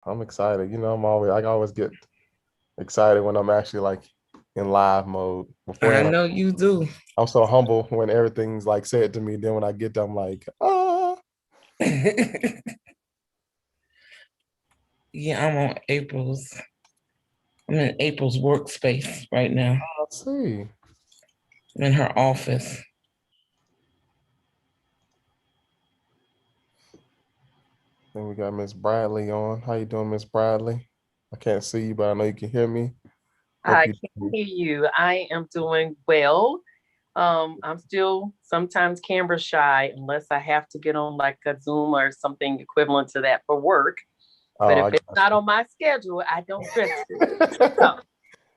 I'm excited. I always get excited when I'm actually like in live mode. I Beforehand, know you do. I'm so humble when everything's like said to me. Then when I get there, I'm like, ah, Yeah, I'm in April's workspace right now. let's see. I'm in her office. Then we got Miss Bradley on. How you doing, Miss Bradley? I can't see you, but I know you can hear me. Hope I you can do. hear you. I am doing well. I'm still sometimes camera shy unless I have to get on like a Zoom or something equivalent to that for work. But Oh, if I it's got not on my schedule, I don't risk it. you. So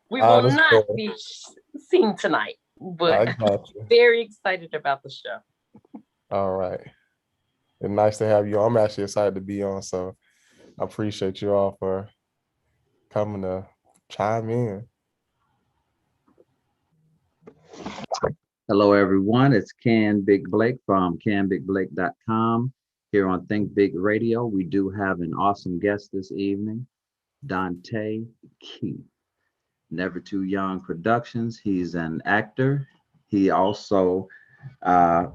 we I will not understand. be seen tonight, but I got you. very excited about the show. All right. It's nice to have you on. I'm actually excited to be on, so I appreciate you all for coming to chime in. Hello, everyone. It's Ken Big Blake from canbigblake.com here on Think Big Radio. We do have an awesome guest this evening, Dante Keith. Never Too Young Productions. He's an actor. He also uh,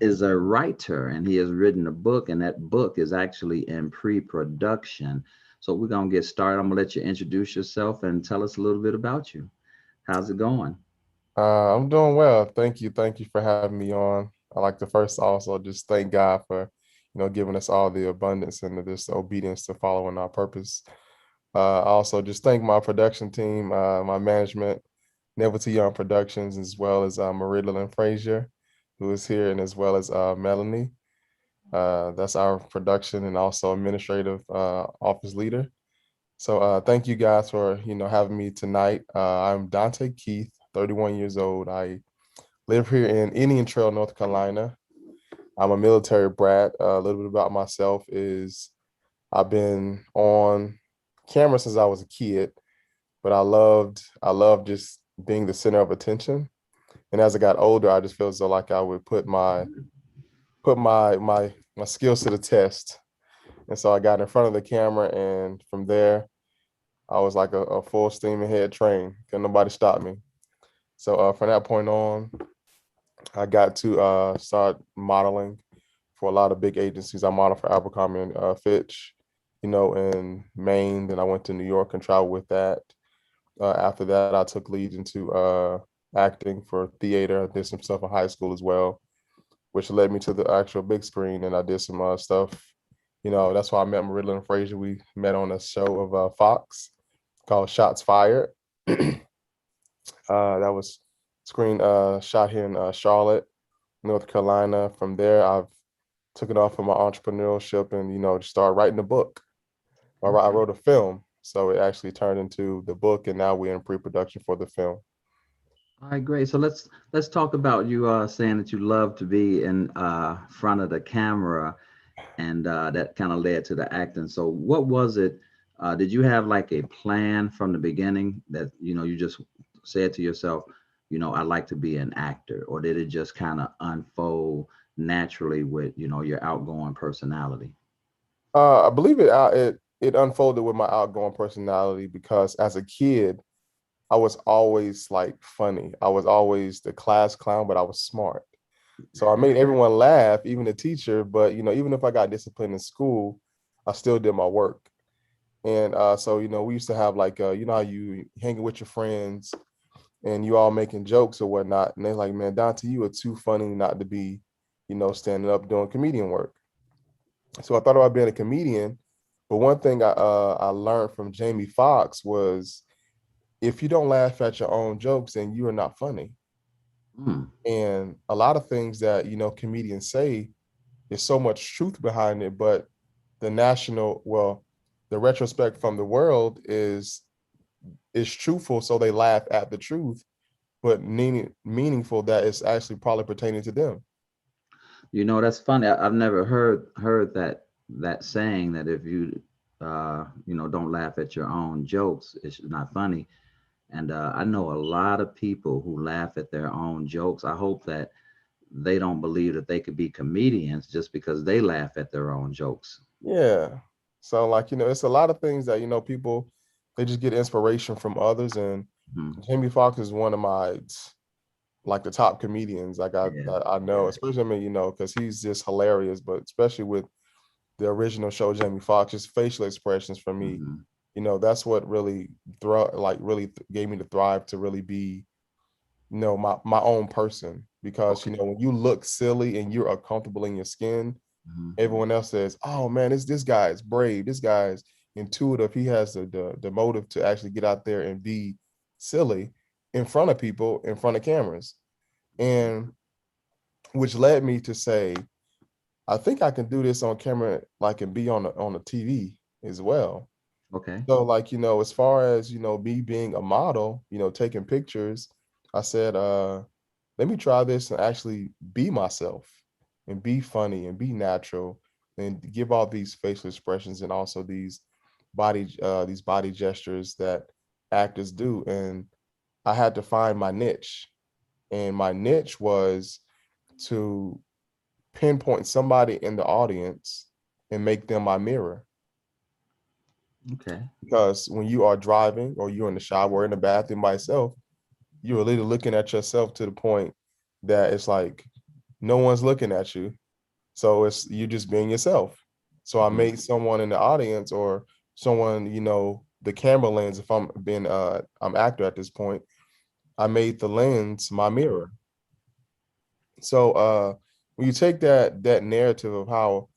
is a writer, and he has written a book, and that book is actually in pre-production. So we're gonna get started. I'm gonna let you introduce yourself and tell us a little bit about you. How's it going? I'm doing well. Thank you. Thank you for having me on. I like to first also just thank God for, giving us all the abundance and this obedience to following our purpose. Also just thank my production team, my management, Never Too Young Productions, as well as Marilla and Frazier, who is here, and as well as Melanie. That's our production and also administrative office leader. So thank you guys for having me tonight. I'm Dante Keith, 31 years old. I live here in Indian Trail, North Carolina. I'm a military brat. A little bit about myself is I've been on camera since I was a kid, but I loved just being the center of attention. And as I got older, I just feel as though like I would put my skills to the test. And so I got in front of the camera, and from there, I was like a full steam ahead train. Couldn't nobody stop me. So from that point on, I got to start modeling for a lot of big agencies. I modeled for Abercrombie and Fitch, in Maine. Then I went to New York and traveled with that. After that, I took leads into acting for theater. I did some stuff in high school as well, which led me to the actual big screen. And I did some stuff. That's why I met Marilla and Frazier. We met on a show of Fox called Shots Fired. That was screen shot here in Charlotte, North Carolina. From there, I've took it off of my entrepreneurship and just started writing a book. I wrote a film, so it actually turned into the book, and now we're in pre-production for the film. All right, great. So let's talk about you saying that you love to be in front of the camera, and that kind of led to the acting. So what was it? Did you have like a plan from the beginning that you just said to yourself, I'd like to be an actor, or did it just kind of unfold naturally with your outgoing personality? I believe it unfolded with my outgoing personality because as a kid, I was always like funny. I was always the class clown, but I was smart. So I made everyone laugh, even the teacher. But even if I got disciplined in school, I still did my work. And so we used to have like how you hanging with your friends and you all making jokes or whatnot. And they're like, man, Dante, you are too funny not to be, standing up doing comedian work. So I thought about being a comedian. But one thing I learned from Jamie Foxx was if you don't laugh at your own jokes, then you are not funny. Hmm. And a lot of things that comedians say, there's so much truth behind it, but the retrospect from the world is truthful, so they laugh at the truth, but meaningful that it's actually probably pertaining to them. That's funny. I've never heard that saying that if you don't laugh at your own jokes, it's not funny. And I know a lot of people who laugh at their own jokes. I hope that they don't believe that they could be comedians just because they laugh at their own jokes. Yeah. So like, it's a lot of things that, people, they just get inspiration from others. And Mhm. Jamie Foxx is one of my, like the top comedians like Yeah. I know, especially, I mean, because he's just hilarious, but especially with the original show, Jamie Foxx, his facial expressions for me, Mhm. that's what really gave me the thrive to really be, my own person. Because, Okay. when you look silly and you're uncomfortable in your skin, Mhm. everyone else says, "Oh man, this guy is brave. This guy's intuitive. He has the motive to actually get out there and be silly in front of people, in front of cameras." And which led me to say, I think I can do this on camera, like, and be on a TV as well. Okay. So like, as far as, me being a model, taking pictures, I said, let me try this and actually be myself and be funny and be natural and give all these facial expressions and also these body gestures that actors do. And I had to find my niche. And my niche was to pinpoint somebody in the audience and make them my mirror. Okay. Because when you are driving or you're in the shower or in the bathroom by yourself, you're literally looking at yourself to the point that it's like no one's looking at you. So it's you just being yourself. So I Mhm. made someone in the audience or someone, the camera lens, if I'm actor at this point, I made the lens my mirror. So when you take that narrative of how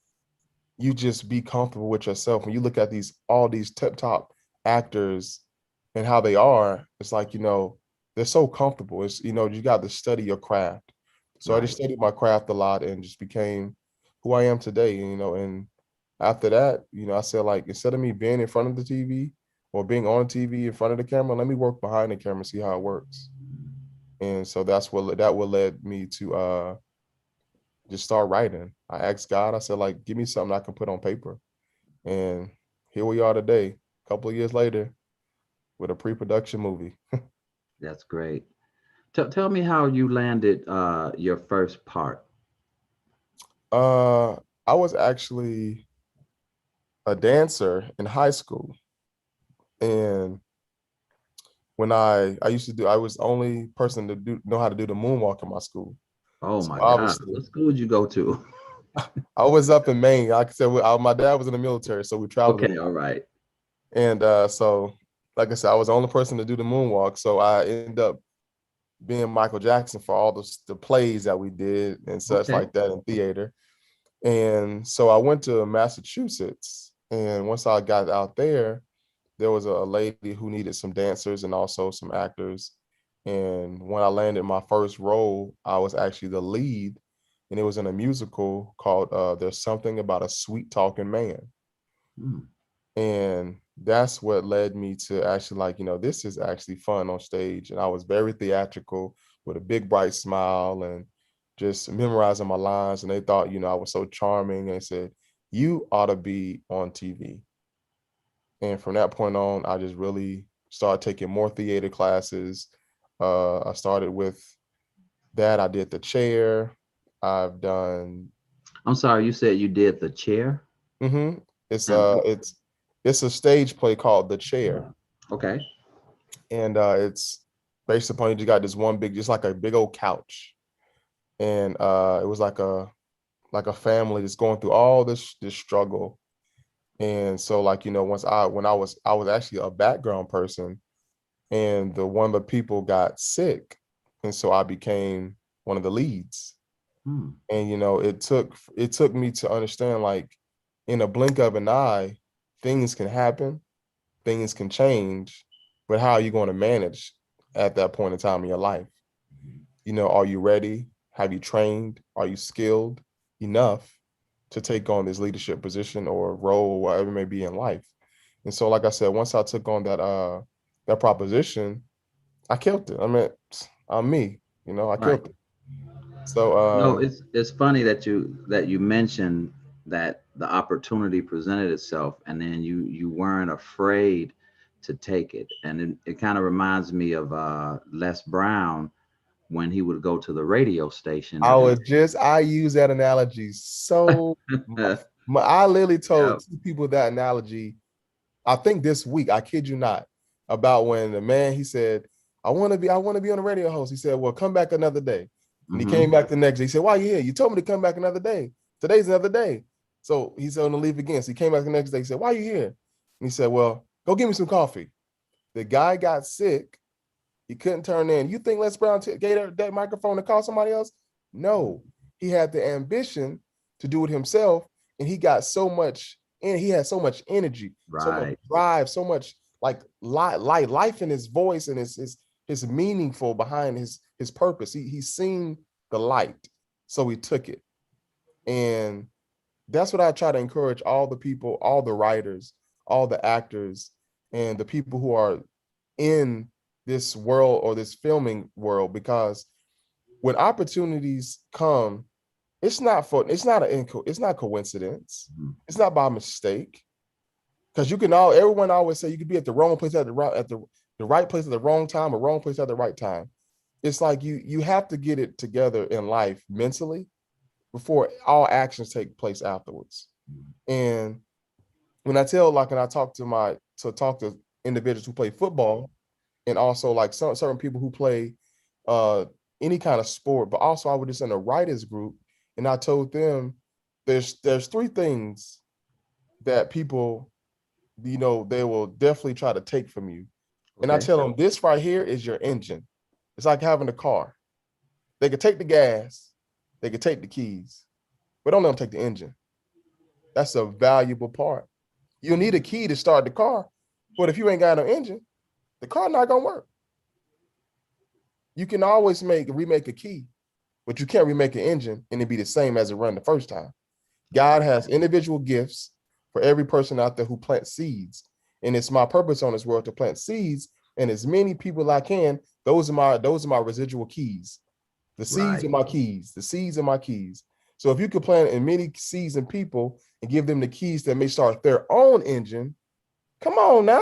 you just be comfortable with yourself, when you look at all these tip top actors and how they are, it's like, they're so comfortable. It's, you got to study your craft. So I just Right. studied my craft a lot and just became who I am today. And after that, I said, like, instead of me being in front of the TV or being on TV in front of the camera, let me work behind the camera and see how it works. And so that what led me to just start writing. I asked God, I said, like, give me something I can put on paper. And here we are today, a couple of years later, with a pre-production movie. That's great. Tell me how you landed your first part. Uh, I was actually a dancer in high school, and when I used to I was the only person to know how to do the moonwalk in my school. Oh So my God. obviously, What school did you go to? I was up in Maine. Like I said, my dad was in the military, so we traveled a Okay. lot. All right. And so, like I said, I was the only person to do the moonwalk. So I ended up being Michael Jackson for all the plays that we did and such Okay. like that in theater. And so I went to Massachusetts. And once I got out there was a lady who needed some dancers and also some actors. And when I landed my first role, I was actually the lead. And it was in a musical called There's Something About a Sweet Talking Man. Hmm. And that's what led me to actually, like, this is actually fun on stage. And I was very theatrical with a big bright smile and just memorizing my lines. And they thought, I was so charming and said, you ought to be on TV. And from that point on, I just really started taking more theater classes. I started with that. I did The Chair. I've done. I'm sorry, you said you did the chair. Mhm. It's And it's a stage play called The Chair. okay. And it's based upon, you just got this one big, just like a big old couch. And it was like a family that's going through all this struggle. And so, like, once I was actually a background person, and one of the people got sick, and so I became one of the leads. Hmm. And it took me to understand, like, in a blink of an eye, things can happen, things can change, but how are you going to manage at that point in time in your life? Are you ready? Have you trained? Are you skilled enough to take on this leadership position or role, whatever it may be in life? And so, like I said, once I took on that proposition, I killed it. I mean, I'm me, I Right. killed it. So No, it's funny that you mentioned that the opportunity presented itself, and then you weren't afraid to take it. And it kind of reminds me of Les Brown when he would go to the radio station I use that analogy so much. I literally told Yep. 2 people that analogy. I think this week, I kid you not, about when the man, he said, I want to be on a radio host. He said, well, come back another day. And he came back the next day. He said, why are you here? You told me to come back another day. Today's another day. So he said, I'm gonna leave again. So he came back the next day. He said, why are you here? And he said, well, go get me some coffee. The guy got sick. He couldn't turn in. You think Les Brown gave that microphone to call somebody else? No. He had the ambition to do it himself. And he got so much, and he had so much energy, so much Right. drive, so much like life in his voice, and his meaningful behind his purpose. He's seen the light, so he took it. And that's what I try to encourage all the people, all the writers, all the actors, and the people who are in this world or this filming world, because when opportunities come, it's not coincidence. Mhm. It's not by mistake. Because everyone always say you could be at the wrong place at the right place at the wrong time, or wrong place at the right time. It's like you have to get it together in life mentally before all actions take place afterwards. And when I talk to individuals who play football, and also like certain people who play uh any kind of sport, but also I was just in a writers group, and I told them there's 3 things that people, they will definitely try to take from you. And I Okay. tell them, this right here is your engine. It's like having a car. They could take the gas, they could take the keys, but don't let them take the engine. That's a valuable part. You need a key to start the car, but if you ain't got no engine, the car not gonna work. You can always remake a key, but you can't remake an engine and it be the same as it run the first time. God has individual gifts for every person out there who plants seeds. And it's my purpose on this world to plant seeds, and as many people I can. Those are my residual keys. The seeds Right. are my keys. The seeds are my keys. So if you could plant in many seeds in people and give them the keys that may start their own engine, come on now.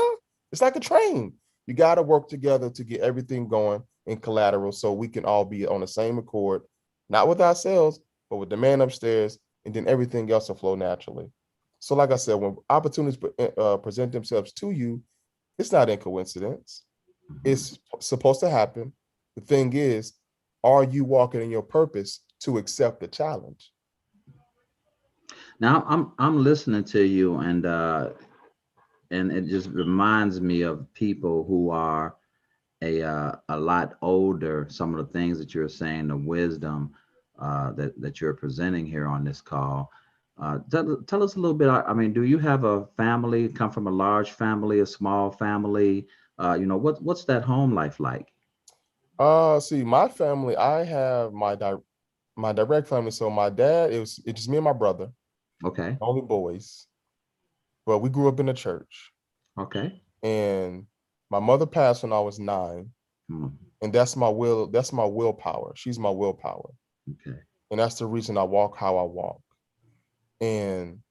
It's like a train. You got to work together to get everything going in collateral, so we can all be on the same accord, not with ourselves, but with the man upstairs, and then everything else will flow naturally. So like I said, when opportunities present themselves to you, it's not in coincidence. Mhm. It's supposed to happen. The thing is, are you walking in your purpose to accept the challenge? Now I'm listening to you, and it just reminds me of people who are a lot older. Some of the things that you're saying, the wisdom that you're presenting here on this call. Tell us a little bit. I mean, do you have a family? Come from a large family, a small family? What's that home life like? See, my family, I have my direct family. So my dad, it's just me and my brother, Okay. only boys. But we grew up in the church, Okay. and my mother passed when I was 9, Hmm. and that's my will. That's my willpower. She's my willpower, Okay. and that's the reason I walk how I walk. And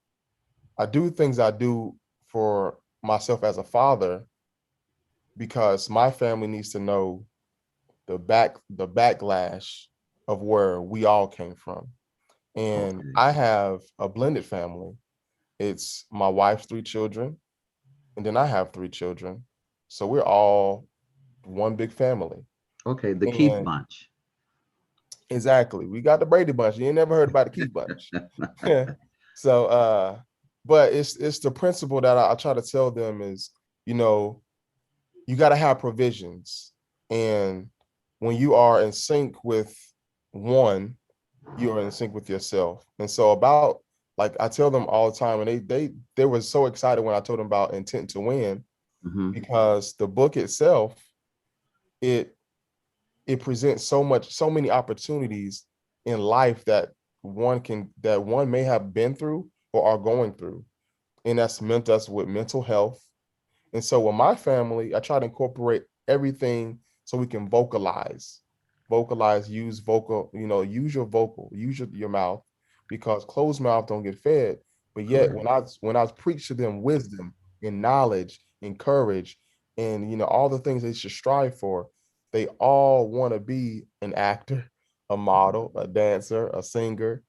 I do things I do for myself as a father, because my family needs to know the backlash of where we all came from. And Okay. I have a blended family. It's my wife's 3 children, and then I have 3 children. So we're all one big family. Okay. The Keith And bunch. exactly, we got the Brady Bunch. You ain't never heard about the Keith Bunch. So but it's the principle that I try to tell them is, you know, you got to have provisions. And when you are in sync with one, you are in sync with yourself. And so about, like I tell them all the time, and they were so excited when I told them about Intent to Win, Hmm. because the book itself, it it presents so many opportunities in life that one may have been through or are going through. And that's meant us with mental health. And so with my family, I try to incorporate everything so we can use vocal, use your vocal, use your mouth, because closed mouth don't get fed. But yet Correct. when I preach to them wisdom and knowledge and courage, and all the things they should strive for, they all want to be an actor, a model, a dancer, a singer,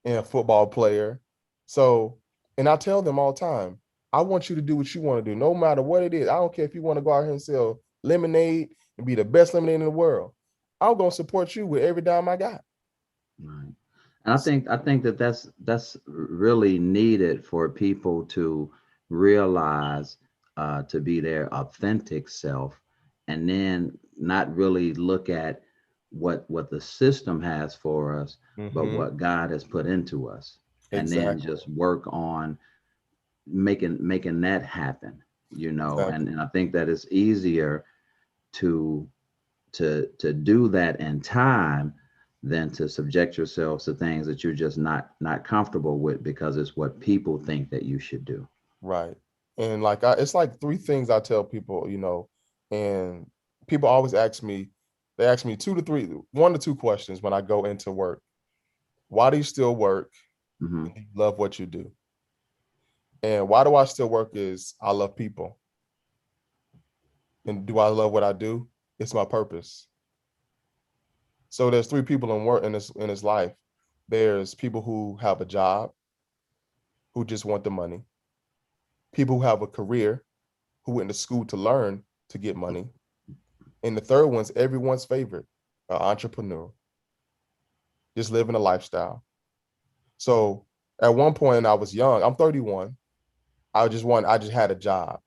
and a football player. So And I tell them all the time, I want you to do what you want to do, no matter what it is. I don't care if you want to go out here and sell lemonade and be the best lemonade in the world. I'm going to support you with every dime I got. Right. And I think that that's really needed for people to realize, to be their authentic self, and then not really look at what the system has for us, but Mm-hmm. what God has put into us, and then Exactly. just work on making that happen, Exactly. and I think that it's easier to to do that in time than to subject yourselves to things that you're just not comfortable with because it's what people think that you should do. Right. And like it's like three things I tell people, and people always ask me, they ask me one to two questions when I go into work. Why do you still work? Hmm. And do you love what you do? And why do I still work is I love people. And do I love what I do? It's my purpose. So there's three people in this life. There's people who have a job, who just want the money. People who have a career, who went to school to learn to get money. And the third one's everyone's favorite, an entrepreneur, just living a lifestyle. So at one point I was young, I'm 31. I just had a job.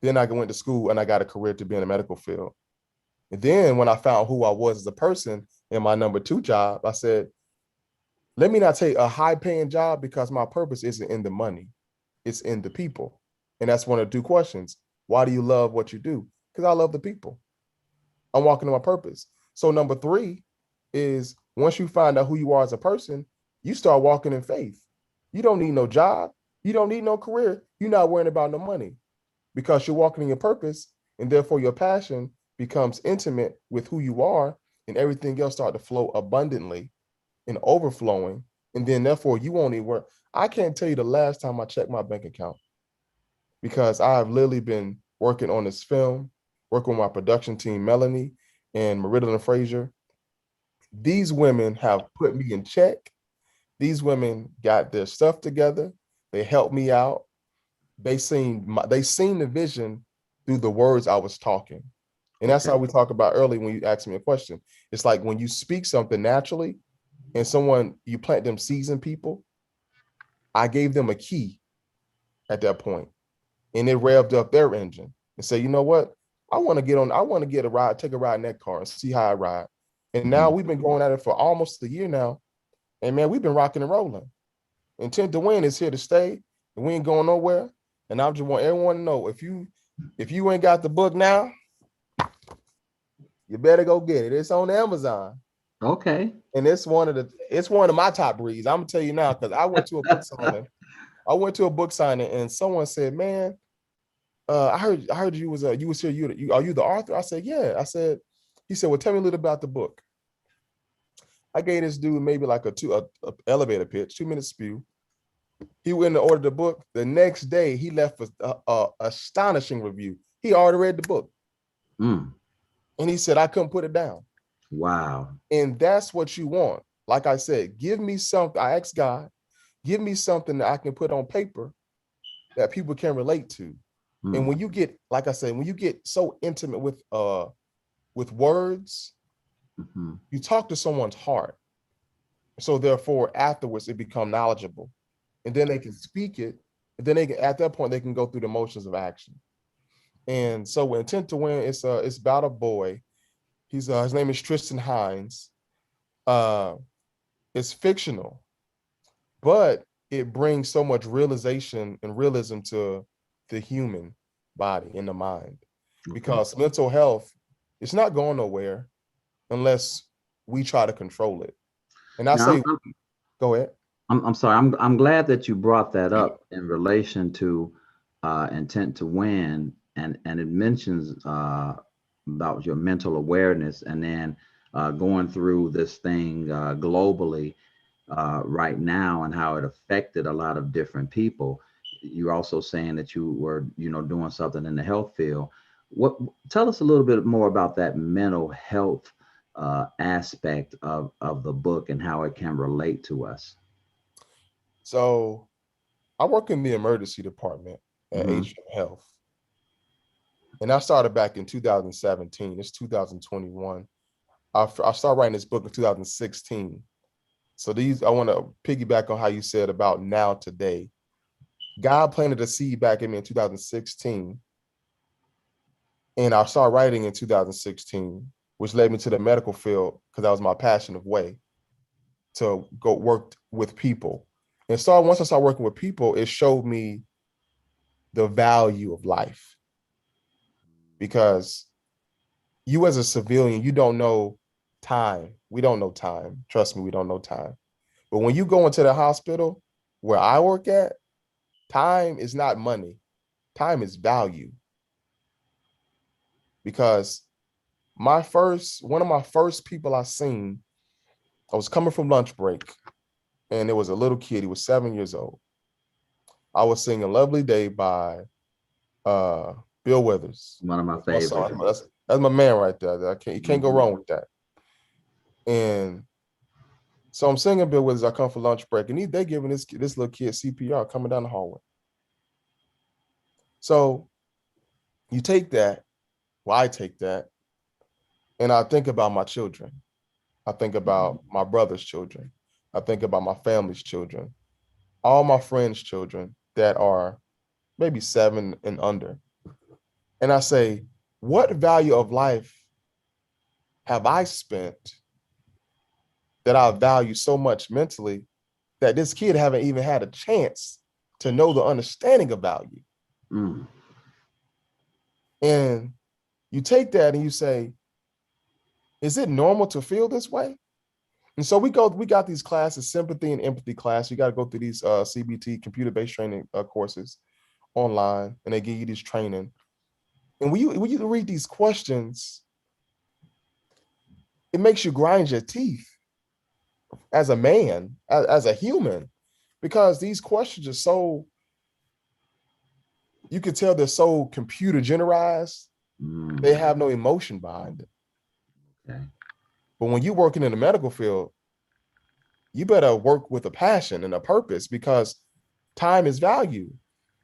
Then I went to school and I got a career to be in the medical field. And then when I found who I was as a person in my number two job, I said, let me not take a high paying job because my purpose isn't in the money. It's in the people. And that's one of the two questions. Why do you love what you do? Because I love the people. I'm walking in my purpose. So number three is once you find out who you are as a person, you start walking in faith. You don't need no job. You don't need no career. You're not worrying about no money because you're walking in your purpose, and therefore your passion becomes intimate with who you are, and everything else start to flow abundantly and overflowing. And then therefore you won't even work. I can't tell you the last time I checked my bank account because I have literally been working on this film, working with my production team, Melanie and Maridalyn Frazier. These women have put me in check. These women got their stuff together. They helped me out. They seen the vision through the words I was talking. And that's Okay. how we talk about early when you asked me a question. It's like when you speak something naturally and you plant them seeds in people, I gave them a key at that point and it revved up their engine and say, you know what? I want to get a ride, take a ride in that car and see how I ride. And now Mhm. we've been going at it for almost a year now. And man, we've been rocking and rolling. Intent to win is here to stay, and we ain't going nowhere. And I just want everyone to know if you ain't got the book now, you better go get it. It's on Amazon. Okay. And it's one of my top reads. I'm gonna tell you now, because I went to a book signing. I went to a book signing and someone said, man, I heard you was here. Are you the author? I said, yeah. He said, well, tell me a little about the book. I gave this dude maybe like a elevator pitch, 2 minute spew. He went and ordered the book. The next day, he left a astonishing review. He already read the book, Mm. and he said, I couldn't put it down. Wow. And that's what you want. Like I said, give me something. I asked God, give me something that I can put on paper that people can relate to. And Mm. when you get, like I said, when you get so intimate with words, Hmm. you talk to someone's heart. So therefore, afterwards, it become knowledgeable, and then they can speak it. And then at that point, they can go through the motions of action. And so, with Intent to Win, it's about a boy. His name is Tristan Hines. Uh, it's fictional, but it brings so much realization and realism to the human body and the mind, Okay. because mental health is not going nowhere unless we try to control it. And I Now, say, go ahead. I'm sorry. I'm glad that you brought that up in relation to intent to win, and it mentions about your mental awareness, and then going through this thing globally right now, and how it affected a lot of different people. You're also saying that you were, doing something in the health field. What Tell us a little bit more about that mental health aspect of the book and how it can relate to us. So I work in the emergency department at Mhm. HM Health. And I started back in 2017. It's 2021. I started writing this book in 2016. So I want to piggyback on how you said about now today. God planted a seed back in me in 2016. And I started writing in 2016, which led me to the medical field because that was my passionate way to go work with people. And so once I started working with people, it showed me the value of life because you as a civilian, you don't know time. We don't know time. Trust me, we don't know time. But when you go into the hospital where I work at, time is not money. Time is value. Because one of my first people I seen, I was coming from lunch break and there was a little kid, he was 7 years old. I was singing Lovely Day by uh Bill Withers. One of my That's my favorites. song. That's my man right there. You can't go wrong with that. And so I'm singing Bill Withers. I come for lunch break, and they giving this little kid CPR coming down the hallway. So you take that, well, I take that, and I think about my children. I think about my brother's children. I think about my family's children, all my friends' children that are maybe 7 and under. And I say, what value of life have I spent that I value so much mentally that this kid haven't even had a chance to know the understanding of value? Mm. And you take that and you say, is it normal to feel this way? And so we got these classes, sympathy and empathy class. You got to go through these CBT, computer-based training courses online, and they give you this training. And when you read these questions, it makes you grind your teeth as a man, as a human, because these questions are so, you can tell they're so computer generalized. Mm. They have no emotion behind it. Okay. But when you're working in the medical field, you better work with a passion and a purpose because time is value.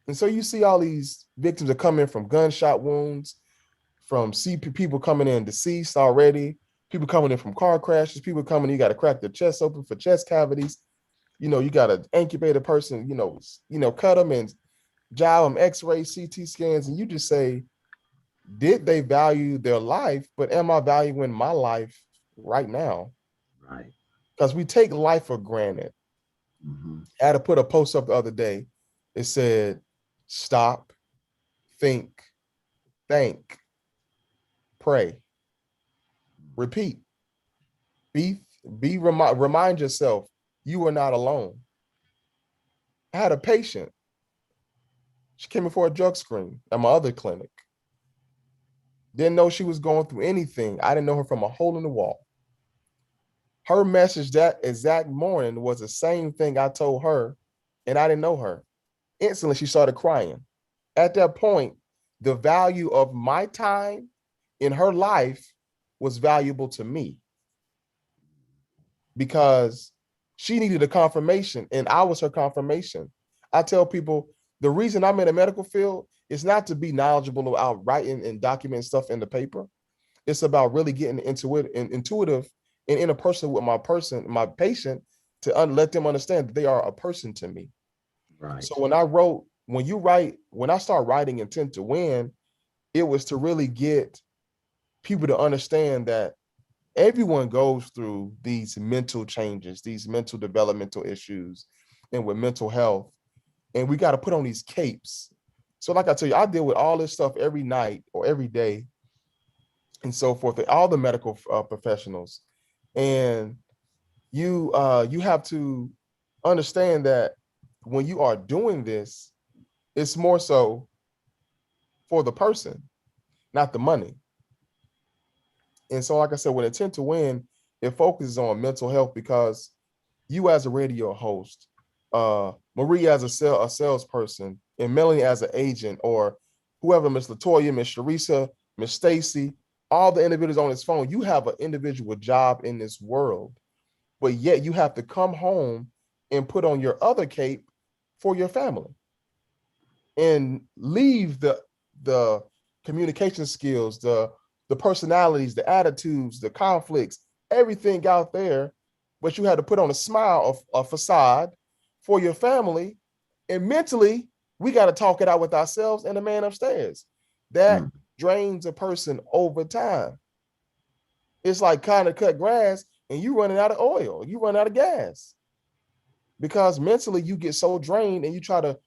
And so you see all these victims that come in from gunshot wounds, from people coming in deceased already, people coming in from car crashes, people coming, you got to crack their chest open for chest cavities. You got to incubate a person, cut them and jive them, x-rays, CT scans. And you just say, did they value their life? But am I valuing my life right now? Right. Because we take life for granted. Mm-hmm. I had to put a post up the other day. It said, stop, think, thank, pray, repeat. Remind yourself you are not alone. I had a patient. She came in for a drug screen at my other clinic. Didn't know she was going through anything. I didn't know her from a hole in the wall. Her message that exact morning was the same thing I told her, and I didn't know her. Instantly, she started crying. At that point, the value of my time in her life was valuable to me because she needed a confirmation and I was her confirmation. I tell people the reason I'm in the medical field is not to be knowledgeable about writing and documenting stuff in the paper. It's about really getting intuitive and interpersonal with my patient to let them understand that they are a person to me. Right. So when I start writing Intent to Win, it was to really get people to understand that everyone goes through these mental changes, these mental developmental issues, and with mental health. And we got to put on these capes. So like I tell you, I deal with all this stuff every night or every day and so forth, all the medical professionals. And you have to understand that when you are doing this, it's more so for the person, not the money. And so, like I said, with Intent to Win, it focuses on mental health because you as a radio host, Marie as a salesperson, and Melanie as an agent, or whoever, Miss Latoya, Miss Sharisa, Miss Stacy, all the individuals on this phone, you have an individual job in this world, but yet you have to come home and put on your other cape for your family, and leave the communication skills, the personalities, the attitudes, the conflicts, everything out there, but you had to put on a smile, a facade for your family. And mentally, we got to talk it out with ourselves and the man upstairs. That drains a person over time. It's like kind of cut grass and you running out of oil, you run out of gas. Because mentally you get so drained and you try to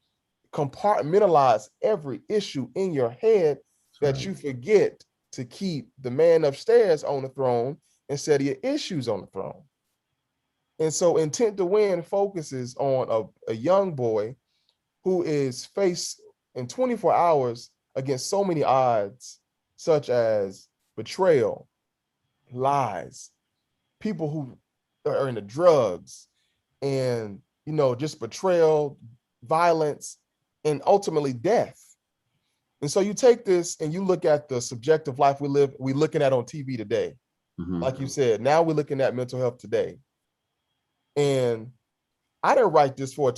compartmentalize every issue in your head that you forget to keep the man upstairs on the throne instead of your issues on the throne. And so Intent to Win focuses on a young boy who is faced in 24 hours against so many odds, such as betrayal, lies, people who are into drugs, and just betrayal, violence, and ultimately death. And so you take this and you look at the subjective life we're looking at on TV today. Like you said, now we're looking at mental health today. And I didn't write this for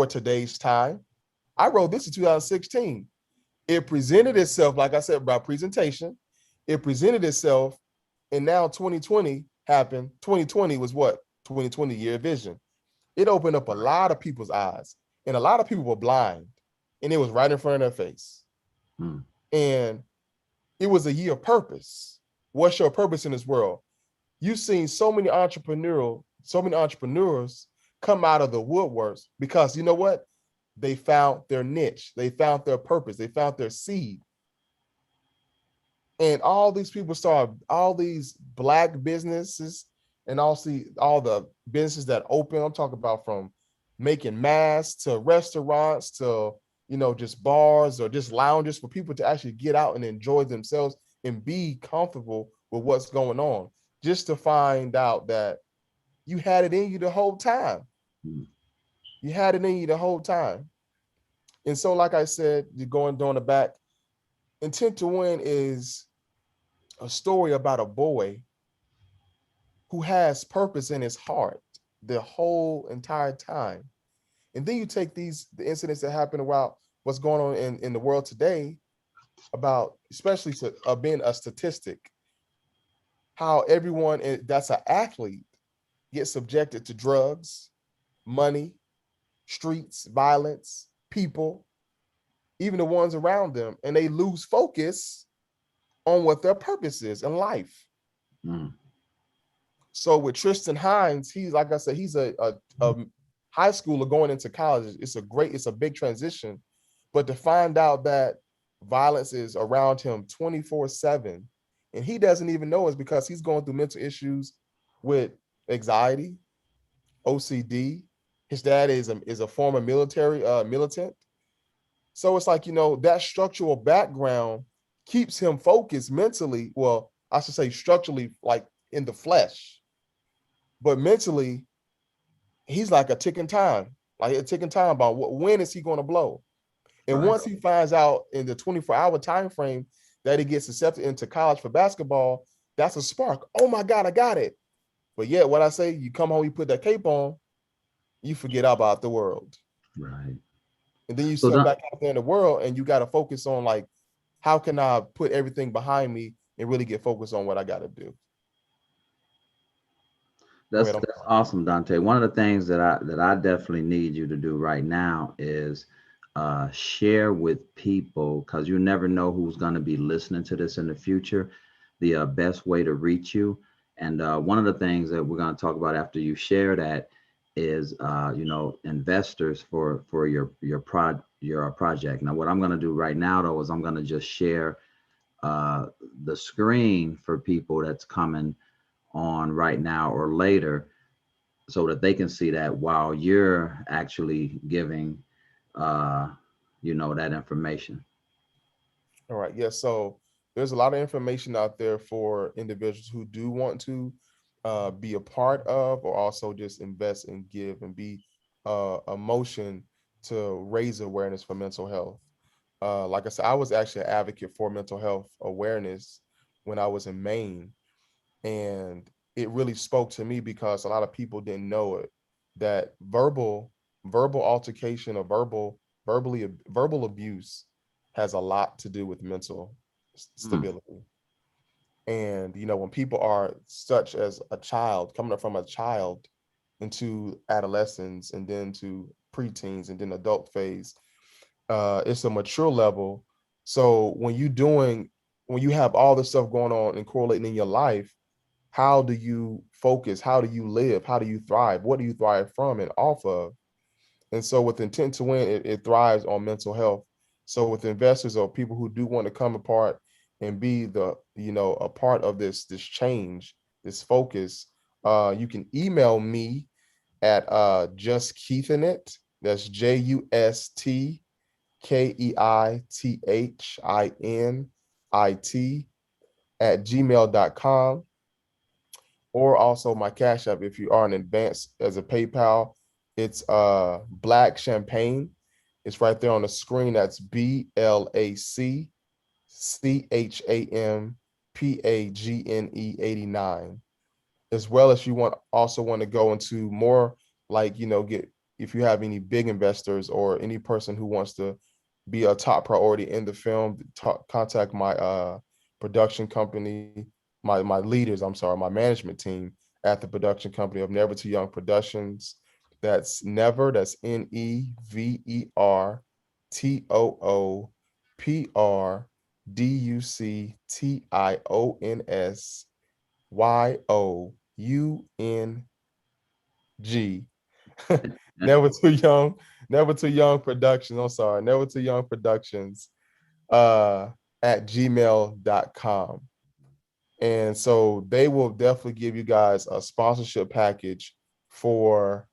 today's time. I wrote this in 2016. It presented itself, like I said, about presentation. It presented itself, and now 2020 happened. 2020 was what? 2020 year vision. It opened up a lot of people's eyes, and a lot of people were blind, and it was right in front of their face. And it was a year of purpose. What's your purpose in this world? You've seen so many entrepreneurs come out of the woodworks because you know what? They found their niche. They found their purpose. They found their seed. And all these people started, all these Black businesses and all the businesses that open. I'm talking about from making masks to restaurants to, just bars or just lounges for people to actually get out and enjoy themselves and be comfortable with what's going on. Just to find out that you had it in you the whole time. You had it in you the whole time. And so, like I said, you're going down the back. Intent to Win is a story about a boy who has purpose in his heart the whole entire time. And then you take the incidents that happen about what's going on in the world today, about especially being a statistic, how everyone that's an athlete gets subjected to drugs, money, streets, violence, people, even the ones around them, and they lose focus on what their purpose is in life. So with Tristan Hines, he's, like I said, he's a high schooler going into college. It's a big transition, but to find out that violence is around him 24/7, and he doesn't even know it's because he's going through mental issues with anxiety, OCD. His dad is a former military militant. So it's like, that structural background keeps him focused mentally. Well, I should say structurally, like in the flesh, but mentally, he's like a ticking time bomb. When is he going to blow? And once he finds out in the 24-hour time frame that he gets accepted into college for basketball, that's a spark. Oh my God, I got it. But yet, what I say, you come home, you put that cape on, you forget about the world. Right. And then you step back out there in the world and you got to focus on, like, how can I put everything behind me and really get focused on what I got to do? That's awesome, Dante. One of the things that I definitely need you to do right now is share with people, because you never know who's going to be listening to this in the future, the best way to reach you. And one of the things that we're going to talk about after you share that is investors for your project. Now, what I'm going to do right now, though, is I'm going to just share the screen for people that's coming on right now or later, so that they can see that while you're actually giving that information. All right. Yeah. So there's a lot of information out there for individuals who do want to be a part of, or also just invest and give and be a motion to raise awareness for mental health. Like I said, I was actually an advocate for mental health awareness when I was in Maine. And it really spoke to me because a lot of people didn't know it, that verbal verbal altercation or verbal abuse has a lot to do with mental stability. And when people are such as a child, coming up from a child into adolescence and then to preteens and then adult phase, it's a mature level. So when you have all this stuff going on and correlating in your life, how do you focus? How do you live? How do you thrive? What do you thrive from and off of? And so with intent to win, it thrives on mental health. So with investors or people who do want to come apart and be a part of this change, this focus, you can email me at justkeithinit. That's JustKeithinit at gmail.com, or also my Cash App if you are in advance as a PayPal. It's Black Champagne. It's right there on the screen. That's BLACCHAMPAGNE 89. As well as you want to go into more, like, get, if you have any big investors or any person who wants to be a top priority in the film, contact my production company, my leaders, I'm sorry, my management team at the production company of Never Too Young Productions. That's Never, that's NEVERPRODUCTIONSYOUNG. Never Too Young Productions. I'm sorry, Never Too Young Productions at gmail.com. And so they will definitely give you guys a sponsorship package for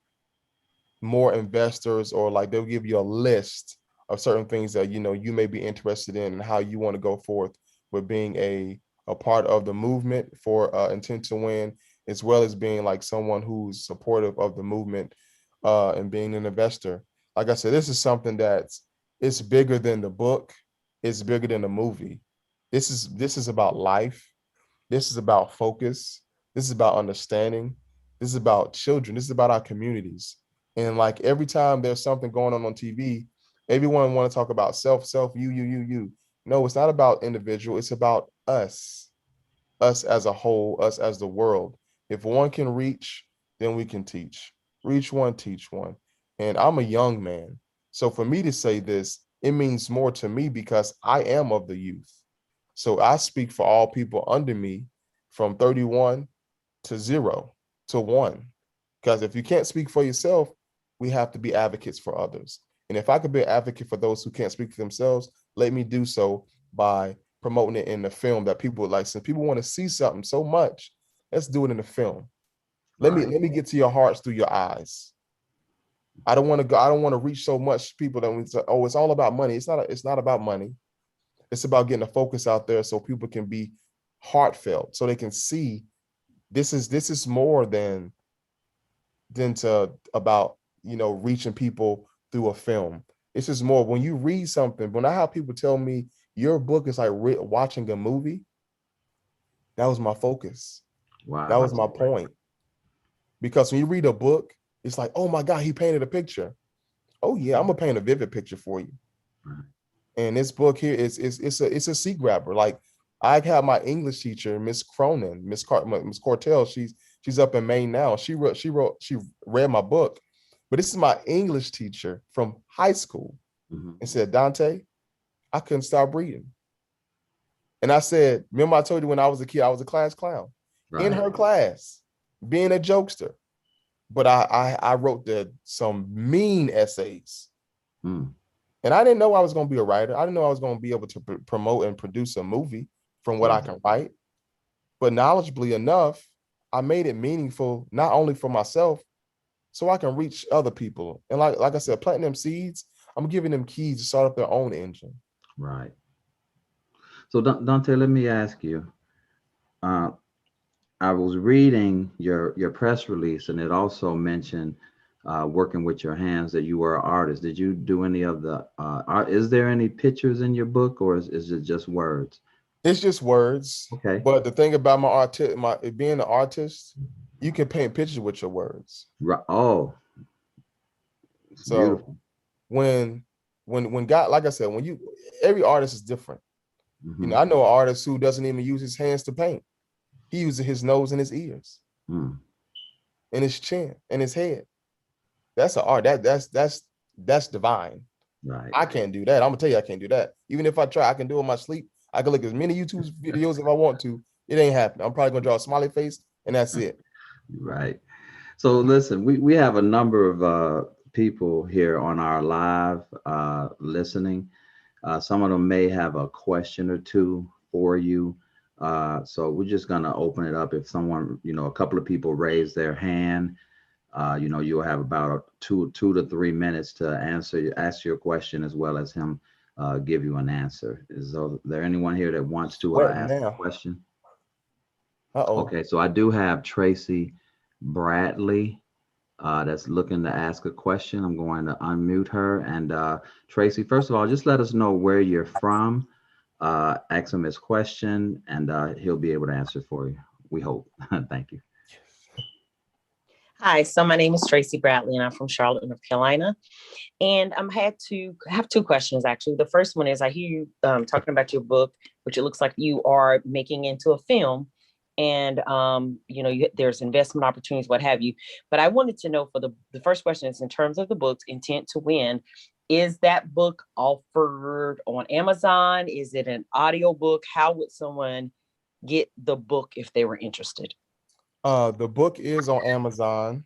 more investors, or like they'll give you a list of certain things that you may be interested in and how you want to go forth with being a part of the movement for Intent to Win, as well as being like someone who's supportive of the movement and being an investor. Like I said, this is something it's bigger than the book. It's bigger than the movie. This is about life. This is about focus. This is about understanding. This is about children. This is about our communities. And like every time there's something going on TV, everyone want to talk about self, you. No, it's not about individual. It's about us as a whole, us as the world. If one can reach, then we can teach. Reach one, teach one. And I'm a young man. So for me to say this, it means more to me because I am of the youth. So I speak for all people under me from 31 to 0 to 1. Because if you can't speak for yourself, we have to be advocates for others. And if I could be an advocate for those who can't speak for themselves, let me do so by promoting it in the film that people would like. Since people want to see something so much, let's do it in the film. Let me get to your hearts through your eyes. I don't want to reach so much people that we say, oh, it's all about money. It's not about money. It's about getting the focus out there so people can be heartfelt, so they can see this is more than about reaching people through a film. It's just more when you read something. When I have people tell me your book is like watching a movie, that was my focus. Wow. That was my point. Because when you read a book, it's like, oh my God, he painted a picture. Oh yeah, I'm gonna paint a vivid picture for you. Right. And this book here is it's a seat grabber. Like I have my English teacher, Miss Cronin, Miss Cortell. She's up in Maine now. She read my book, but this is my English teacher from high school, and said, Dante, I couldn't stop reading. And I said, remember I told you when I was a kid, I was a class clown in her class, being a jokester. But I wrote some mean essays. And I didn't know I was going to be a writer. I didn't know I was going to be able to promote and produce a movie from what I can write. But knowledgeably enough, I made it meaningful, not only for myself, so I can reach other people. And like I said, planting them seeds, I'm giving them keys to start up their own engine. Right. So Dante, let me ask you, I was reading your press release, and it also mentioned working with your hands, that you were an artist. Did you do any of the art? Is there any pictures in your book, or is it just words? It's just words. Okay. But the thing about being an artist, you can paint pictures with your words. Right. Oh. It's So beautiful. when God, like I said, every artist is different. Mhm. I know an artist who doesn't even use his hands to paint. He uses his nose and his ears Mm. and his chin and his head. That's an art. That's divine. Right. I can't do that. I'm gonna tell you, I can't do that. Even if I try, I can do it in my sleep. I can look at as many YouTube videos if I want to. It ain't happening. I'm probably gonna draw a smiley face and that's it. Right. So listen, we have a number of people here on our live listening. Some of them may have a question or two for you. So we're just gonna open it up. If someone, a couple of people raise their hand, you'll have about two to 3 minutes to ask your question as well as him give you an answer. Is there anyone here that wants to What ask a now? question? Uh-oh. Okay, so I do have Tracy Bradley that's looking to ask a question. I'm going to unmute her. And Tracy, first of all, just let us know where you're from. Ask him his question, and he'll be able to answer for you. We hope. Thank you. Hi, so my name is Tracy Bradley, and I'm from Charlotte, North Carolina. And have two questions actually. The first one is I hear you talking about your book, which it looks like you are making into a film, and there's investment opportunities, what have you. But I wanted to know for the first question is in terms of the book's Intent to Win. Is that book offered on Amazon? Is it an audio book? How would someone get the book if they were interested? The book is on Amazon.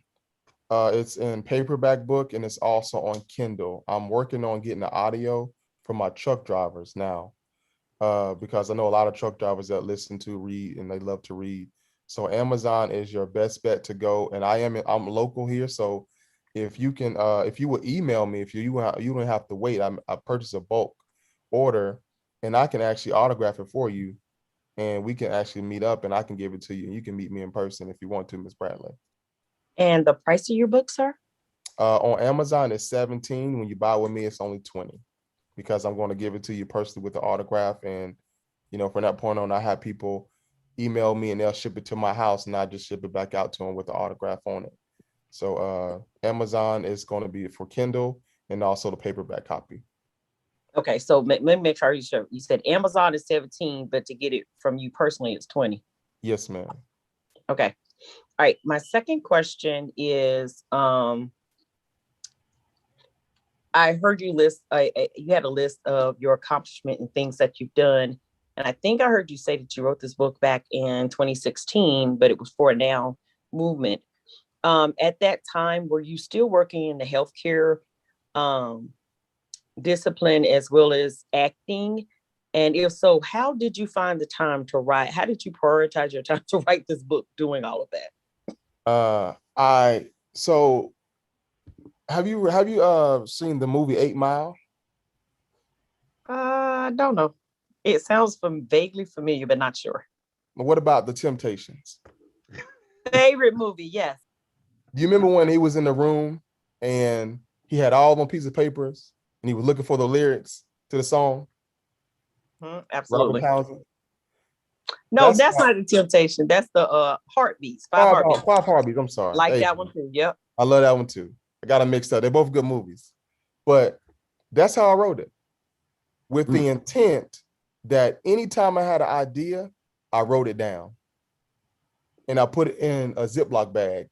It's in paperback book and it's also on Kindle. I'm working on getting the audio for my truck drivers now, because I know a lot of truck drivers that listen to read and they love to read. So Amazon is your best bet to go. And I'm local here, so if you would email me, if you don't have to wait. I purchase a bulk order, and I can actually autograph it for you, and we can actually meet up, and I can give it to you, and you can meet me in person if you want to, Miss Bradley. And the price of your book, sir? On Amazon, it's 17. When you buy with me, it's only 20, because I'm going to give it to you personally with the autograph. And, from that point on, I have people email me and they'll ship it to my house, and I just ship it back out to them with the autograph on it. So Amazon is going to be for Kindle and also the paperback copy. Okay, so let me make sure you said Amazon is 17, but to get it from you personally, it's 20. Yes, ma'am. Okay. All right. My second question is, I heard you you had a list of your accomplishment and things that you've done. And I think I heard you say that you wrote this book back in 2016, but it was for a now movement. At that time, were you still working in the healthcare discipline as well as acting? And if so, how did you find the time to write? How did you prioritize your time to write this book doing all of that? So have you seen the movie 8 Mile? I don't know. It sounds vaguely familiar, but not sure. What about The Temptations? Favorite movie, yes. Do you remember when he was in the room and he had all them pieces of papers and he was looking for the lyrics to the song? Absolutely. Robert Townsend. No, that's not The Temptation. That's the Heartbeats. Five Heartbeats. I'm sorry. Like that one too. Yep. I love that one too. I got them mixed up. They're both good movies. But that's how I wrote it, with the intent that anytime I had an idea, I wrote it down and I put it in a Ziploc bag,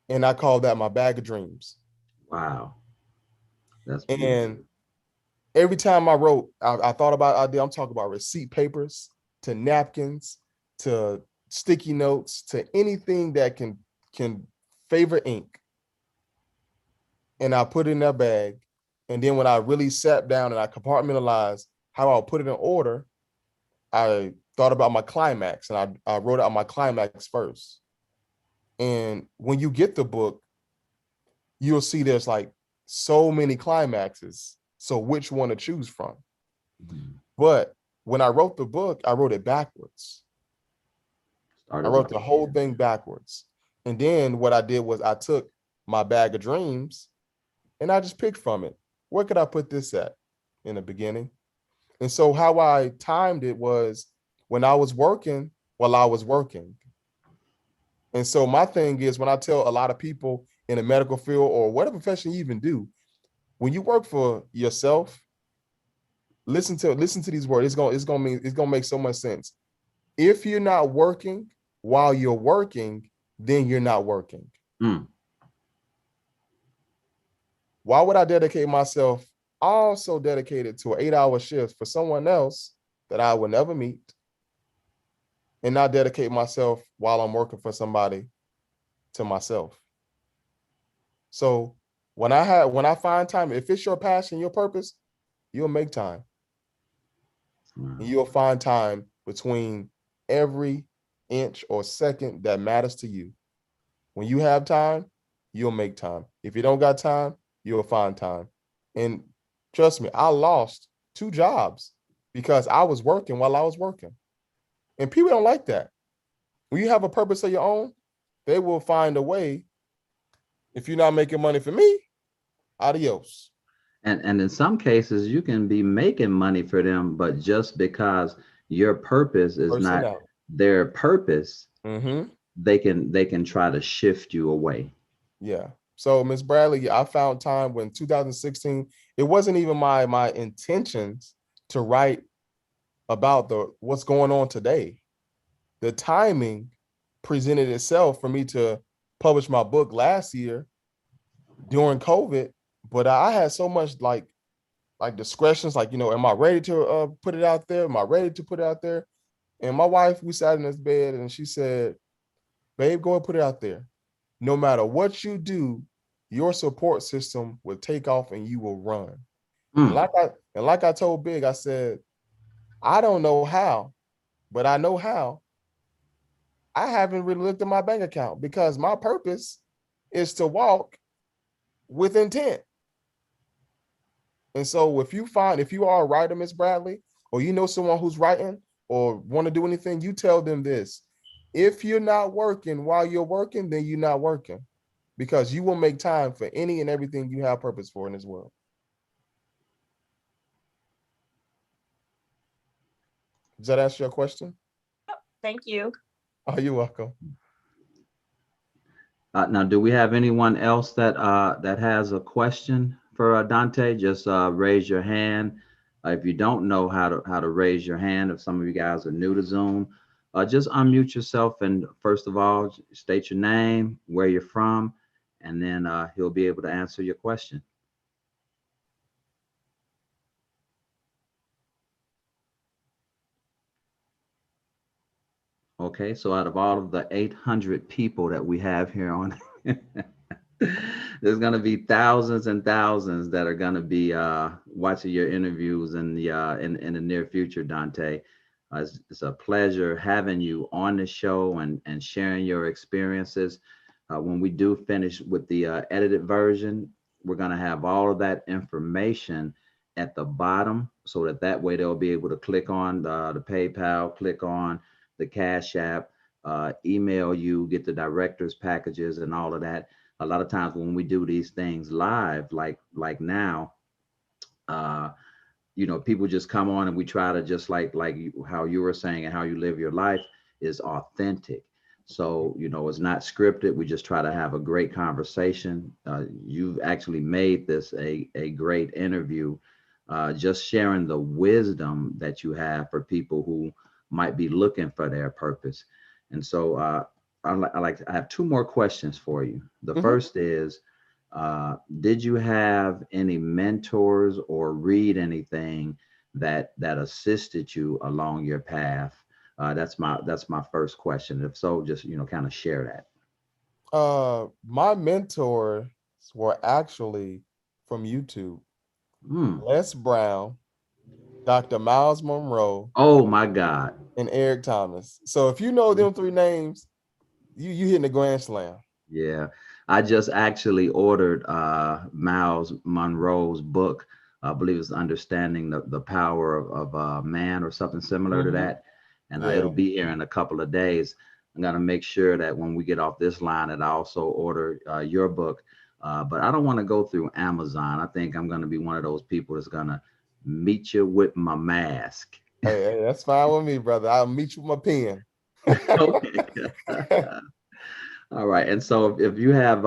and I called that my bag of dreams. Wow. That's beautiful. And every time I wrote, I thought about idea. I'm talking about receipt papers to napkins to sticky notes to anything that can favor ink. And I put it in that bag. And then when I really sat down and I compartmentalized how I'll put it in order, I thought about my climax, and I wrote out my climax first. And when you get the book, you'll see there's like so many climaxes. So which one to choose from? But when I wrote the book, I wrote it backwards. I wrote the whole thing backwards. And then what I did was I took my bag of dreams and I just picked from it. Where could I put this at in the beginning? And so how I timed it was when I was working while I was working. And so my thing is, when I tell a lot of people in a medical field or whatever profession you even do, when you work for yourself, listen to these words. It's gonna make so much sense. If you're not working while you're working, then you're not working. Mm. Why would I dedicate myself also dedicated to an 8-hour shift for someone else that I would never meet and not dedicate myself while I'm working for somebody to myself? So when I find time, if it's your passion, your purpose, you'll make time. Wow. And you'll find time between every inch or second that matters to you. When you have time, you'll make time. If you don't got time, you'll find time. And trust me, I lost 2 jobs because I was working while I was working. And people don't like that. When you have a purpose of your own, they will find a way. If you're not making money for me, adios. And in some cases, you can be making money for them, but just because your purpose is not Personality. their purpose, Mm-hmm. they can try to shift you away. Yeah. So Miss Bradley, I found time when 2016, it wasn't even my intentions to write about what's going on today. The timing presented itself for me to publish my book last year during COVID, but I had so much like discretions, like, am I ready to put it out there? Am I ready to put it out there? And my wife, we sat in this bed and she said, babe, go and put it out there. No matter what you do, your support system will take off and you will run. And Mm. like I told Big, I said, I don't know how, but I know how. I haven't really looked at my bank account because my purpose is to walk with intent. And so if you are a writer, Miss Bradley, or you know someone who's writing or want to do anything, you tell them this. If you're not working while you're working, then you're not working, because you will make time for any and everything you have purpose for in this world. Does that answer your question? Thank you. Oh, you're welcome. Now, do we have anyone else that has a question for Dante? Just raise your hand. If you don't know how to raise your hand, if some of you guys are new to Zoom, just unmute yourself and first of all state your name, where you're from, and then he'll be able to answer your question. Okay, so out of all of the 800 people that we have here on, there's going to be thousands and thousands that are going to be watching your interviews in the near future, Dante. It's a pleasure having you on the show and sharing your experiences. When we do finish with the edited version, we're going to have all of that information at the bottom so that way they'll be able to click on the PayPal, click on the Cash App, email you, get the director's packages and all of that. A lot of times when we do these things live, like now, people just come on and we try to just like how you were saying and how you live your life is authentic. So, it's not scripted. We just try to have a great conversation. You've actually made this a great interview, just sharing the wisdom that you have for people who might be looking for their purpose. And so I have 2 more questions for you. The first is, did you have any mentors or read anything that assisted you along your path? That's my first question. If so, just kind of share that. My mentors were actually from YouTube. Les Brown, Dr. Miles Monroe. Oh my God. And Eric Thomas. So if you know them 3 names, you hitting the grand slam. Yeah. I just actually ordered Miles Monroe's book. I believe it's Understanding the Power of Man or something similar to that. And it'll be here in a couple of days. I'm going to make sure that when we get off this line that I also order your book. But I don't want to go through Amazon. I think I'm going to be one of those people that's going to meet you with my mask. Hey, that's fine with me, brother. I'll meet you with my pen. Okay. All right. And so if you have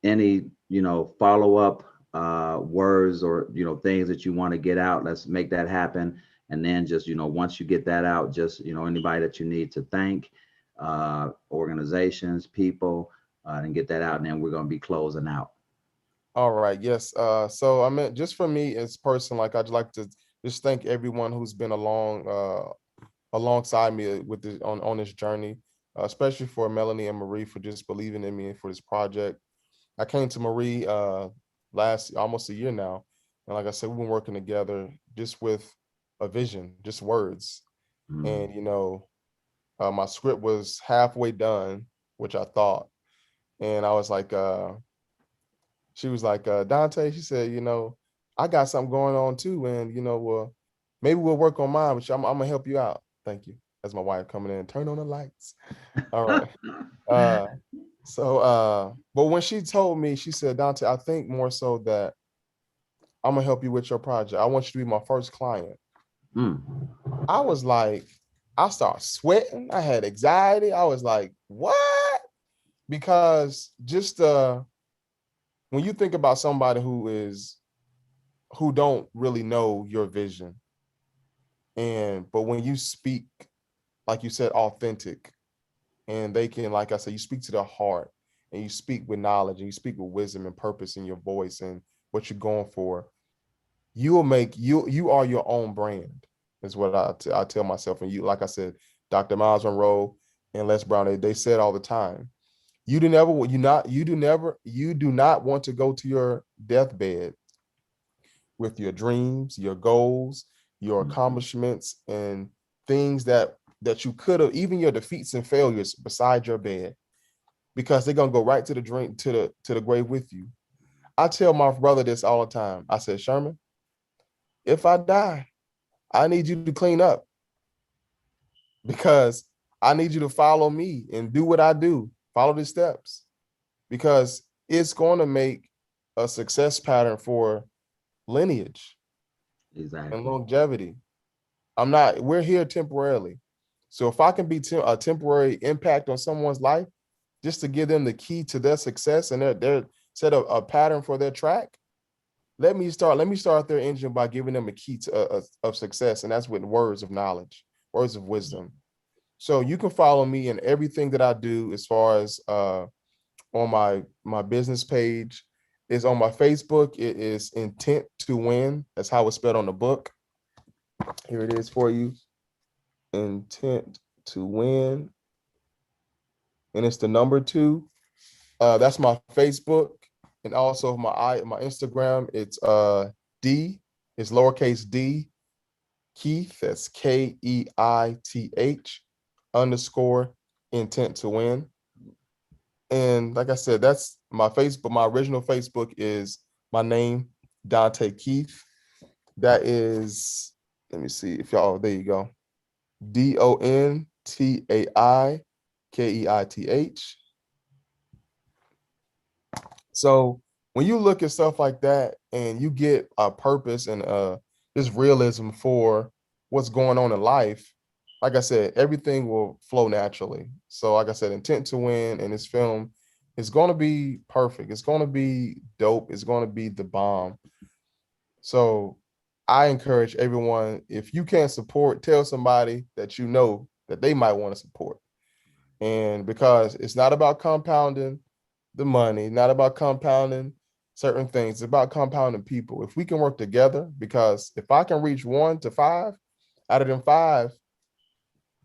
any, follow-up words or, things that you want to get out, let's make that happen. And then just, once you get that out, just, anybody that you need to thank, organizations, people, and get that out. And then we're going to be closing out. All right. Yes. So I mean, just for me as person, like I'd like to just thank everyone who's been alongside me with this on this journey, especially for Melanie and Marie for just believing in me and for this project. I came to Marie last almost a year now, and like I said, we've been working together just with a vision, just words, Mm. and my script was halfway done, which I thought, and I was like, she was like, Dante, she said, I got something going on too, and maybe we'll work on mine, but I'm gonna help you out. Thank you. That's my wife coming in. Turn on the lights. All right. Uh, but when she told me, she said, Dante, I think more so that I'm gonna help you with your project. I want you to be my first client. Mm. I was like, I started sweating. I had anxiety. I was like, what? Because just when you think about somebody who don't really know your vision, but when you speak, like you said, authentic, and they can, like I said, you speak to their heart and you speak with knowledge and you speak with wisdom and purpose in your voice and what you're going for, you are your own brand, is what I tell myself. And you, like I said, Dr. Miles Monroe and Les Brown, they said all the time, you do not want to go to your deathbed with your dreams, your goals, your accomplishments, and things that you could have, even your defeats and failures beside your bed, because they're gonna go right to the drink to the grave with you. I tell my brother this all the time. I said, Sherman, if I die, I need you to clean up, because I need you to follow me and do what I do, follow the steps, because it's going to make a success pattern for lineage and Exactly. longevity. We're here temporarily. So if I can be a temporary impact on someone's life, just to give them the key to their success and their set a pattern for their track, let me start their engine by giving them a key of success. And that's with words of knowledge, words of wisdom. So you can follow me in everything that I do, as far as on my business page. Is on my Facebook. It is Intent to Win. That's how it's spelled on the book. Here it is for you. Intent to Win. And it's the number 2. That's my Facebook. And also my Instagram. It's D. It's lowercase d. Keith. That's KEITH _ intent to win. And like I said, that's my Facebook. My original Facebook is my name, Dante Keith. That is, let me see if y'all, there you go. DONTAIKEITH. So when you look at stuff like that and you get a purpose and this realism for what's going on in life, like I said, everything will flow naturally. So like I said, Intent to Win and this film is going to be perfect. It's going to be dope. It's going to be the bomb. So I encourage everyone, if you can't support, tell somebody that you know that they might want to support. And because it's not about compounding the money, not about compounding certain things, it's about compounding people. If we can work together, because if I can reach 1 to 5, out of them 5,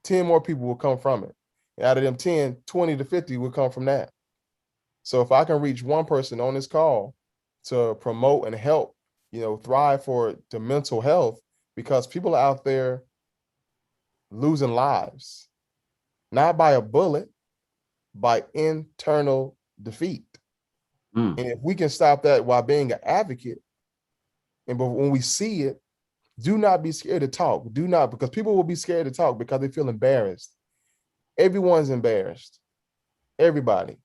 10 more people will come from it. And out of them 10, 20 to 50 will come from that. So if I can reach one person on this call to promote and help, thrive to mental health, because people are out there losing lives, not by a bullet, by internal defeat. Mm. And if we can stop that while being an advocate, but when we see it, do not be scared to talk. Do not, because people will be scared to talk because they feel embarrassed. Everyone's embarrassed, everybody.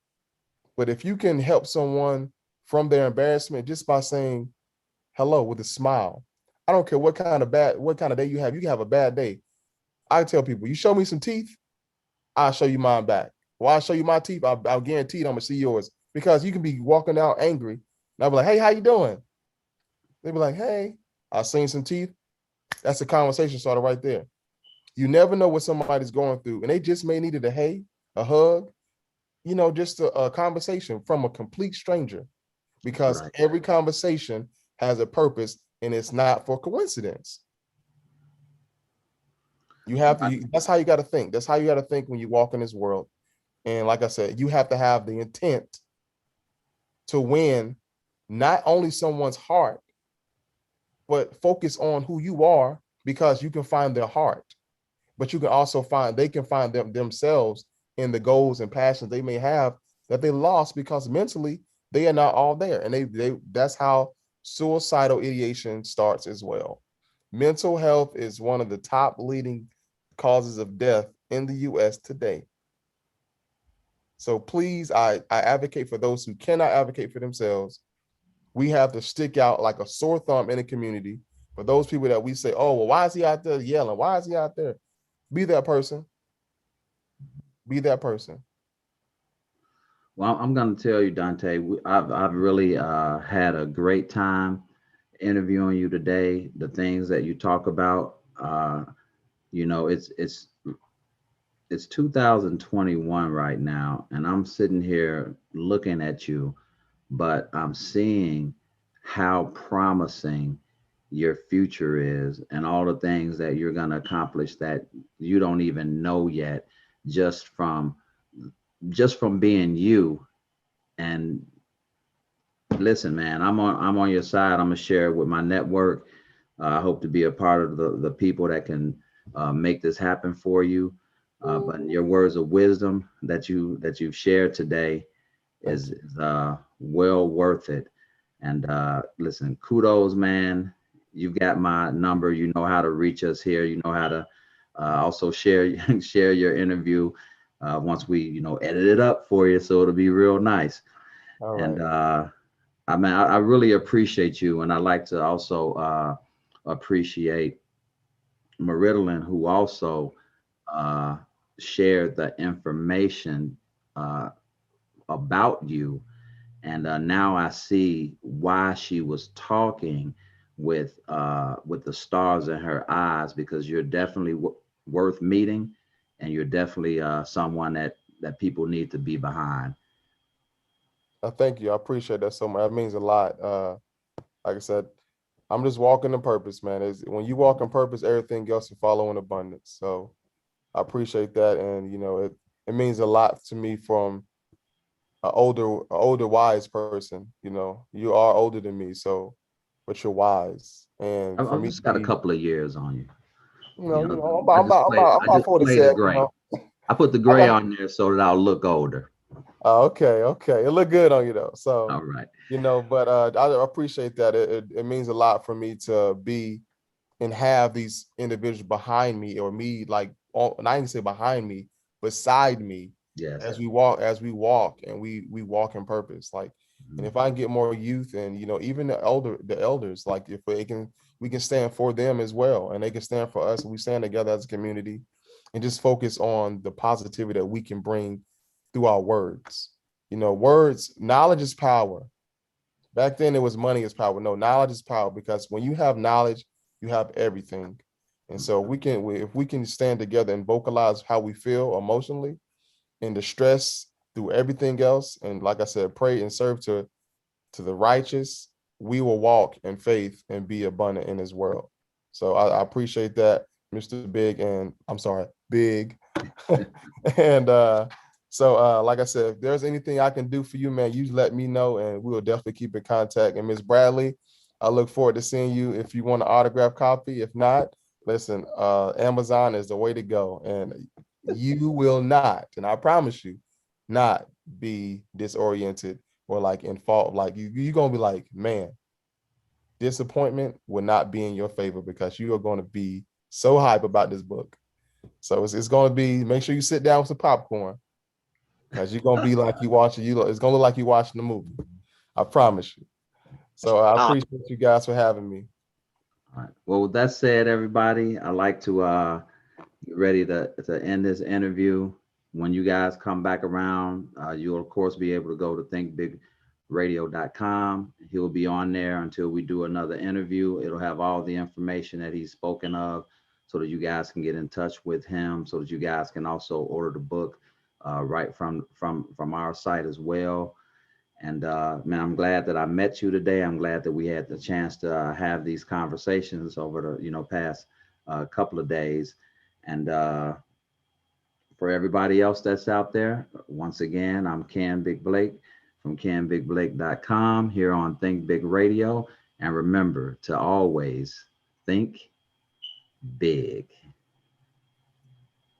But if you can help someone from their embarrassment just by saying hello with a smile, I don't care what kind of day you have. You can have a bad day. I tell people, you show me some teeth, I'll show you mine back. Well, I'll show you my teeth. I'll guarantee I'm gonna see yours because you can be walking out angry. And I'll be like, hey, how you doing? They'll be like, hey, I seen some teeth. That's a conversation starter right there. You never know what somebody's going through. And they just may needed a hey, a hug, just a conversation from a complete stranger, because Right. every conversation has a purpose and it's not for coincidence. You have to, that's how you got to think. That's how you got to think when you walk in this world. And like I said, you have to have the intent to win not only someone's heart, but focus on who you are, because you can find their heart, but you can also they can find themselves in the goals and passions they may have that they lost because mentally they are not all there. And that's how suicidal ideation starts as well. Mental health is one of the top leading causes of death in the US today. So please, I advocate for those who cannot advocate for themselves. We have to stick out like a sore thumb in the community for those people that we say, oh, well, why is he out there yelling? Why is he out there? Be that person. Be that person. Well, I'm going to tell you, Dante, I've really had a great time interviewing you today. The things that you talk about, it's 2021 right now, and I'm sitting here looking at you, but I'm seeing how promising your future is and all the things that you're going to accomplish that you don't even know yet, just from being you. And listen, man, I'm on your side. I'm gonna share it with my network. I hope to be a part of the people that can make this happen for you. But your words of wisdom that you've shared today is well worth it. And listen, kudos, man. You've got my number. You know how to reach us here. You know how to also share share your interview once we edit it up for you, so it'll be real nice. All right. And I really appreciate you, and I like to also appreciate Maridolin, who also uh, shared the information uh, about you. And now I see why she was talking with the stars in her eyes, because you're definitely worth meeting, and you're definitely someone that people need to be behind. Thank you. I appreciate that so much. That means a lot. Like I said, I'm just walking in purpose, man. When you walk in purpose, everything else will follow in abundance. So I appreciate that. And it means a lot to me from an older wise person. You are older than me, but you're wise. And for I've me to just got a be, couple of years on you. I'm I about, I'm just about, I'm play about, I'm I about just play the 47, gray. I put the I gray got, on there so that I'll look older. okay, okay. It looked good on you though. So, All right. but I appreciate that. It means a lot for me to be and have these individuals behind me, or me, like, and I didn't say behind me, beside me, Yes. as we walk and we walk in purpose. Like, and Mhm. if I can get more youth and even the elders, like if we can stand for them as well, and they can stand for us, and we stand together as a community, and just focus on the positivity that we can bring through our words. Words, knowledge is power. Back then it was money is power. No, knowledge is power, because when you have knowledge, you have everything. And so if we can stand together and vocalize how we feel emotionally and the stress through everything else, and like I said, pray and serve to the righteous, we will walk in faith and be abundant in this world. So I appreciate that, Mr. Big, and I'm sorry, Big. And like I said, if there's anything I can do for you, man, you let me know, and we will definitely keep in contact. And Miss Bradley, I look forward to seeing you if you want an autograph copy. If not, listen, Amazon is the way to go, and you will not, and I promise you, not be disoriented or like in fault. Like you're gonna be like, man, disappointment will not be in your favor, because you are going to be so hype about this book. So it's going to be, make sure you sit down with some popcorn, because you're going to be like it's going to look like you watching the movie. I promise you. So I appreciate you guys for having me. All right. Well, with that said, everybody, I like to get ready to end this interview. when you guys come back around, you'll of course be able to go to thinkbigradio.com. He'll be on there until we do another interview. It'll have all the information that he's spoken of, so that you guys can get in touch with him, so that you guys can also order the book right from our site as well. And man, I'm glad that I met you today. I'm glad that we had the chance to have these conversations over the past couple of days. And for everybody else that's out there, once again, I'm Ken Big Blake from canbigblake.com here on Think Big Radio. And remember to always think big.